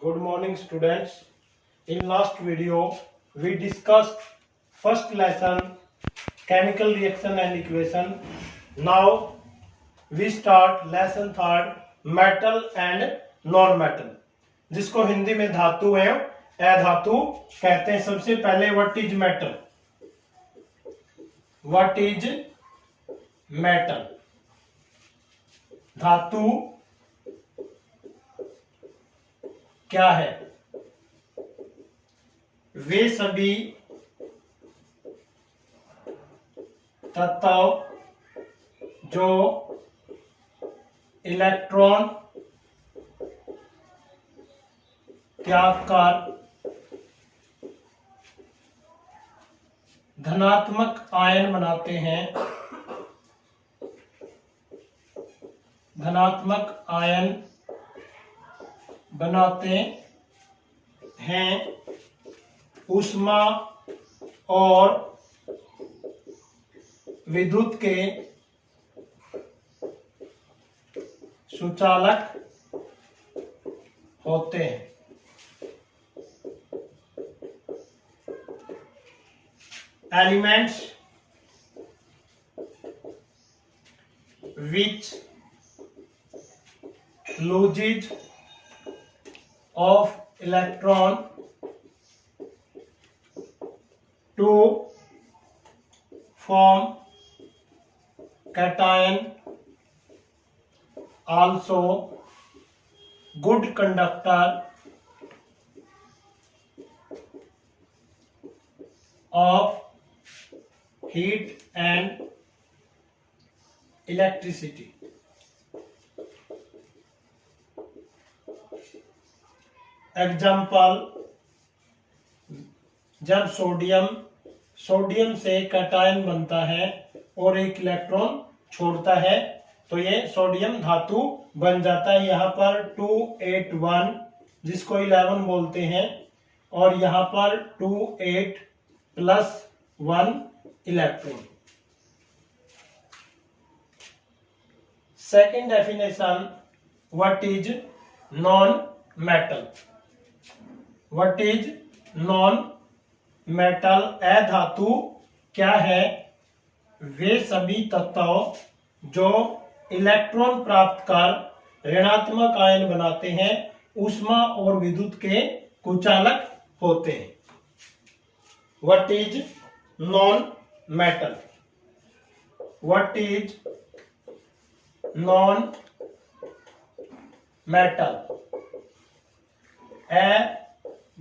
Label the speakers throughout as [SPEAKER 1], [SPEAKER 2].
[SPEAKER 1] Good morning students. In last video we discussed first lesson chemical reaction and equation. Now we start lesson third metal and non metal, जिसको हिंदी में धातु एवं अधातु कहते हैं। सबसे पहले what is metal? What is metal? धातु क्या है? वे सभी तत्व जो इलेक्ट्रॉन त्याग कर धनात्मक आयन बनाते हैं, धनात्मक आयन बनाते हैं, ऊष्मा और विद्युत के सुचालक होते हैं। Elements which loses of electron to form cation, also good conductor of heat and electricity. Example, जब सोडियम से कैटायन बनता है और एक इलेक्ट्रॉन छोड़ता है तो ये सोडियम धातु बन जाता है। यहाँ पर 281 जिसको 11 बोलते हैं और यहाँ पर 28 plus 1 electron. Second definition, what is non metal? What is non metal? अधातु क्या है? वे सभी तत्व जो इलेक्ट्रॉन प्राप्त कर ऋणात्मक आयन बनाते हैं, ऊष्मा और विद्युत के कुचालक होते हैं। What is non metal? What is non metal?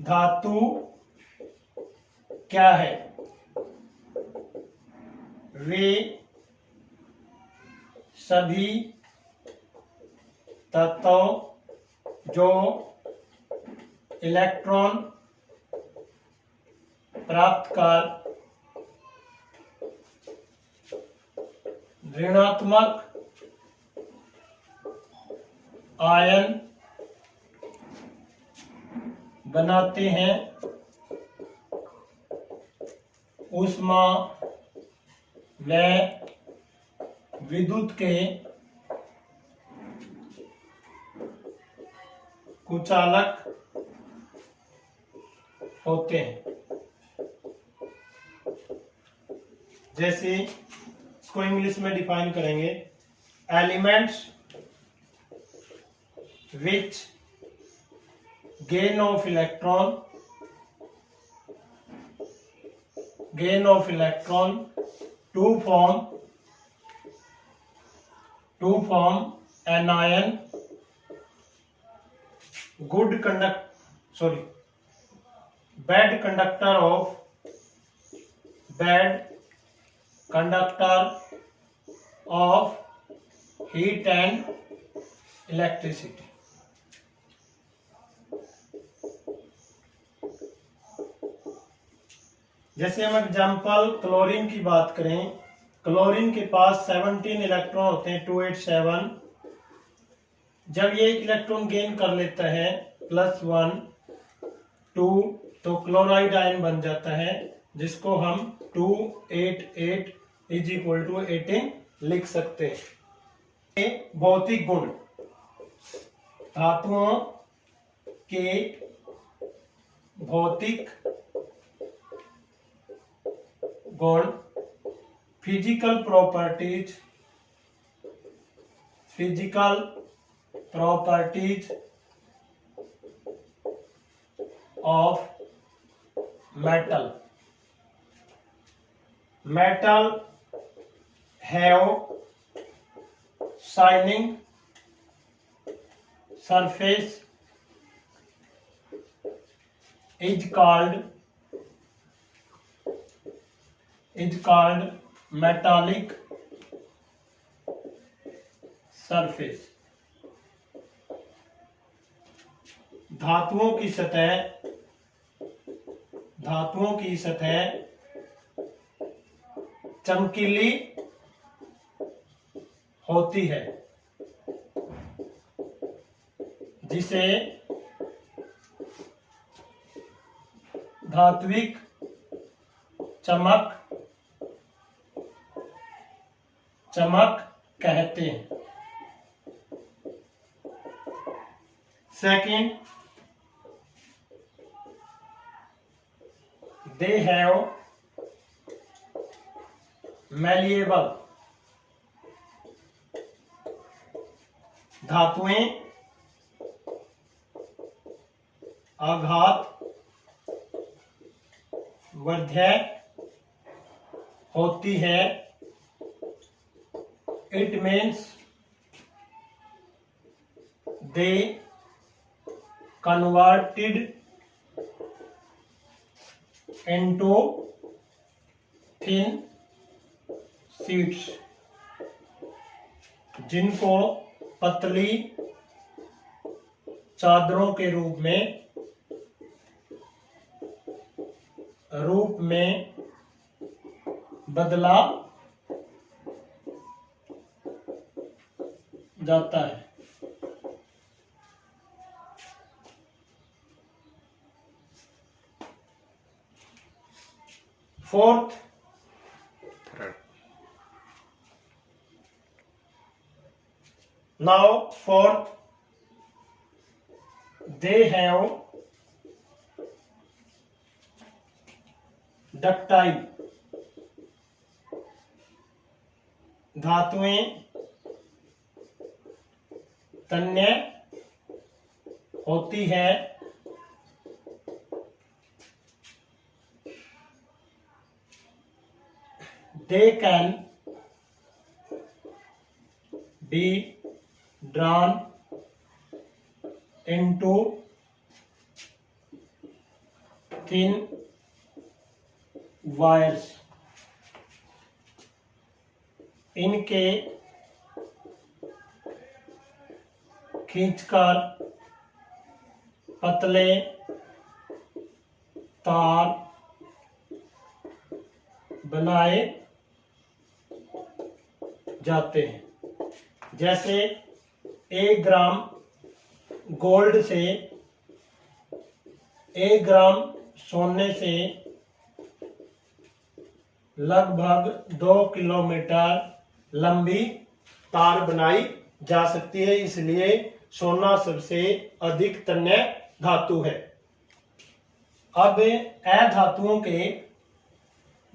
[SPEAKER 1] धातु क्या है? वे सभी तत्व जो इलेक्ट्रॉन प्राप्त कर ऋणात्मक आयन बनाते हैं, ऊष्मा व विद्युत के कुचालक होते हैं। जैसे इसको इंग्लिश में डिफाइन करेंगे, elements which gain of electron to form anion, bad conductor of heat and electricity. जैसे हम एग्जाम्पल क्लोरीन की बात करें, क्लोरीन के पास 17 इलेक्ट्रॉन होते हैं, 287। जब ये एक इलेक्ट्रॉन गेन कर लेता है +1 2 तो क्लोराइड आयन बन जाता है, जिसको हम 288 = 18 लिख सकते हैं। भौतिक गुण, धातुओं के भौतिक गुण, physical properties of metal have shining surface is called metallic surface। धातुओं की सतह चमकीली होती है, जिसे धात्विक चमक कहते हैं। सेकंड, they have malleable, धातुएं आघात वर्ध्य होती है। It means they converted into thin sheets, जिनको पतली चादरों के रूप में बदला जाता है। फोर्थ, they have डक्टाइल, धातुएं तन्य होती है। They can be drawn into thin wires, इनके खींचकर पतले तार बनाए जाते हैं। जैसे 1 ग्राम गोल्ड से 1 ग्राम सोने से लगभग 2 किलोमीटर लंबी तार बनाई जा सकती है। इसलिए सोना सबसे अधिक तन्य धातु है। अब अधातुओं के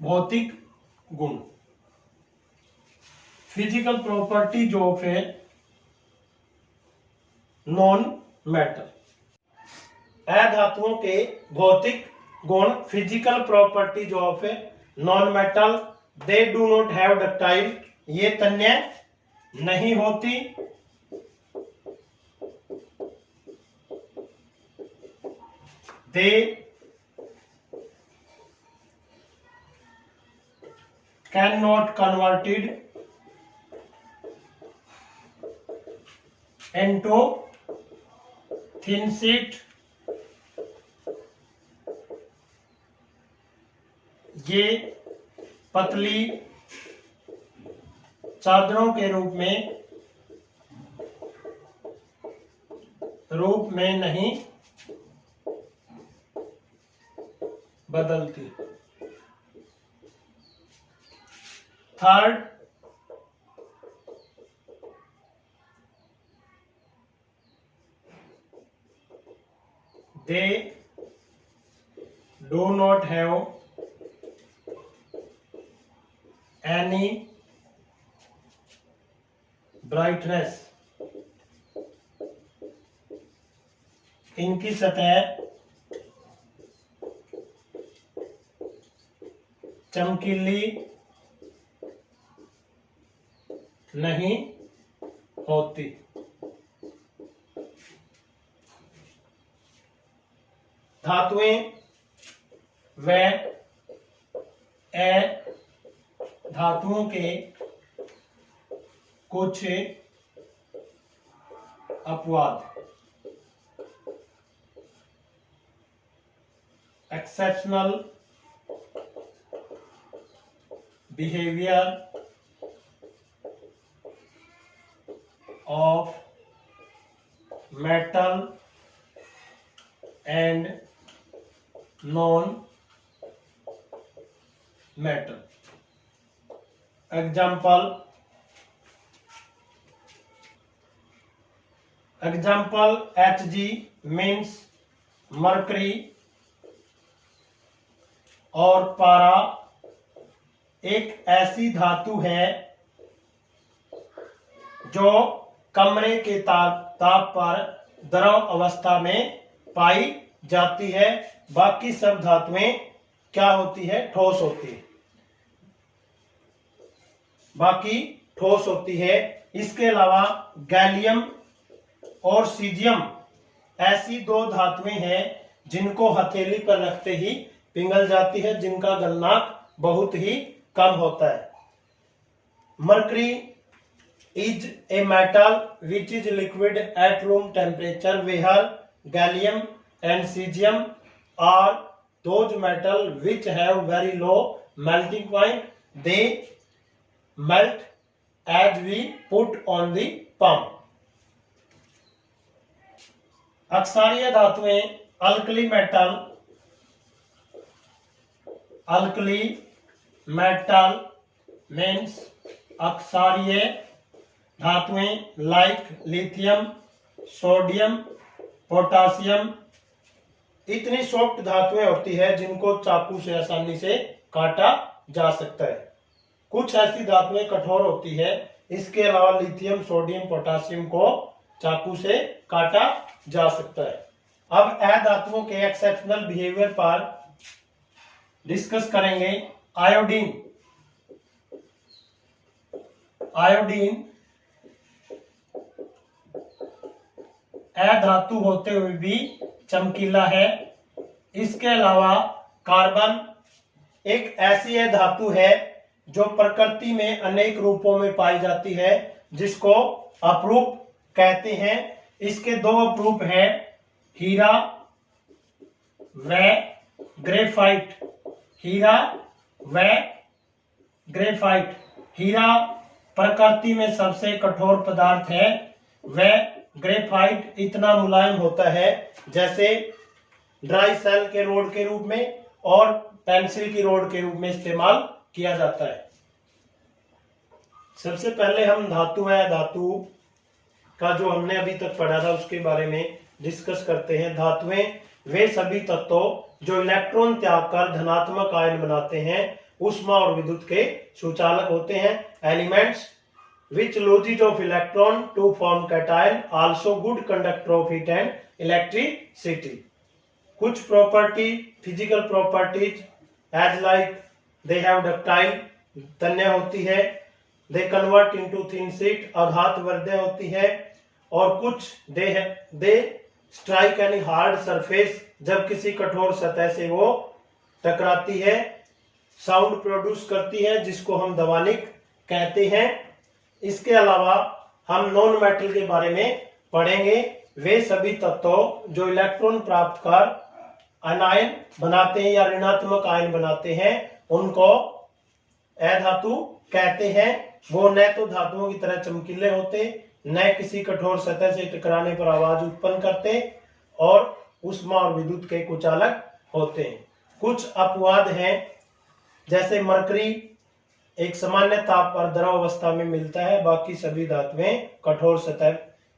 [SPEAKER 1] भौतिक गुण, physical properties of a non metal. अधातुओं के भौतिक गुण, physical properties of a non metal. They do not have ductile, ये तन्य नहीं होती। They can not converted into thin sheet, ये पतली चादरों के रूप में नहीं बदलती। Third, they do not have any brightness, इनकी सतह चमकीली नहीं होती। धातुएं व धातुओं के कुछ अपवाद, exceptional behavior of metal and non-metal. Example Hg means mercury और पारा एक ऐसी धातु है जो कमरे के ताप पर द्रव अवस्था में पाई जाती है। बाकी सब धातुएं क्या होती है? ठोस होती है। बाकी ठोस होती है। इसके अलावा गैलियम और सीजियम ऐसी दो धातुएं हैं जिनको हथेली पर रखते ही पिघल जाती है, जिनका गलनांक बहुत ही कम होता है। Mercury is a metal which is liquid at room temperature, where gallium and cesium are those metal which have very low melting point. They melt as we put on the palm. अक्षारीय धातुएं alkali metal means अक्षारीय धातुएं like lithium, sodium, potassium इतनी soft धातुएं होती है जिनको चाकू से आसानी से काटा जा सकता है। कुछ ऐसी धातुएं कठोर होती है। इसके अलावा लिथियम, सोडियम, पोटासियम को चाकू से काटा जा सकता है। अब अधातुओं के एक्सेप्शनल बिहेवियर पर डिस्कस करेंगे। आयोडीन अधातु होते हुए भी चमकीला है। इसके अलावा कार्बन एक ऐसी धातु है जो प्रकृति में अनेक रूपों में पाई जाती है, जिसको अपरूप कहते हैं। इसके दो अपरूप हैं, हीरा व ग्रेफाइट। हीरा व ग्रेफाइट। हीरा प्रकृति में सबसे कठोर पदार्थ है। वह ग्रेफाइट इतना मुलायम होता है जैसे ड्राई सेल के रोड के रूप में और पेंसिल की रोड के रूप में इस्तेमाल किया जाता है। सबसे पहले हम धातु धातु का जो हमने अभी तक पढ़ा था उसके बारे में डिस्कस करते हैं। धातुएं वे सभी तत्व जो इलेक्ट्रॉन त्याग कर धनात्मक आयन बनाते हैं, ऊष्मा और विद्युत के सुचालक होते हैं। Elements which loses of electron to form cation, also good conductor of heat and electricity. कुछ property, physical properties as like they have ductile, तन्य होती है। They convert into thin sheet, आघात वर्धय होती है। और कुछ they strike any hard surface, जब किसी कठोर सतह से वो टकराती है। साउंड प्रोड्यूस करती है जिसको हम ध्वनिक कहते हैं। इसके अलावा हम नॉन मेटल के बारे में पढ़ेंगे। वे सभी तत्व जो इलेक्ट्रॉन प्राप्त कर अनायन बनाते हैं या ऋणात्मक आयन बनाते हैं, उनको अधातु कहते हैं। वो न तो धातुओं की तरह चमकीले होते, न किसी कठोर सतह से टकराने पर आवाज उत्पन्न करते, और ऊष्मा और विद्युत के कुचालक होते हैं। कुछ अपवाद हैं, जैसे मरकरी एक सामान्य ताप पर द्रव अवस्था में मिलता है। बाकी सभी धातुएं कठोर सतह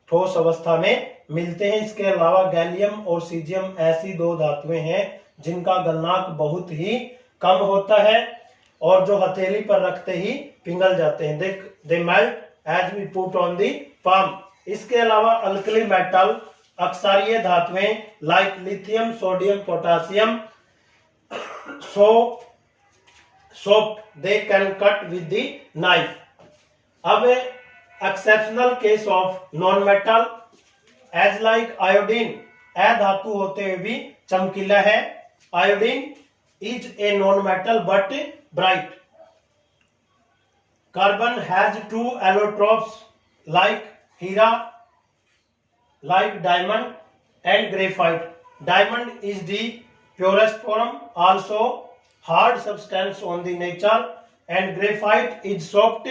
[SPEAKER 1] ठोस अवस्था में मिलते हैं। इसके अलावा गैलियम और सीजियम ऐसी दो धातुएं हैं जिनका गलनांक बहुत ही कम होता है और जो हथेली पर रखते ही पिघल जाते हैं। They melt as we put on the palm. इसके अलावा अल्कली मेटल अक्षारीय धातुएं like lithium, sodium, potassium soft they can cut with the knife. अब exceptional case of non metal as like iodine, अधातु होते हुए भी चमकीला है। Iodine is a non metal but bright. Carbon has two allotropes like हीरा, like diamond and graphite. Diamond is the purest form, also hard substance on the nature, and graphite is soft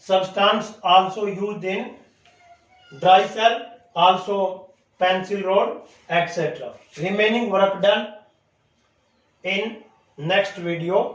[SPEAKER 1] substance also used in dry cell, also pencil rod, etc. Remaining work done in next video.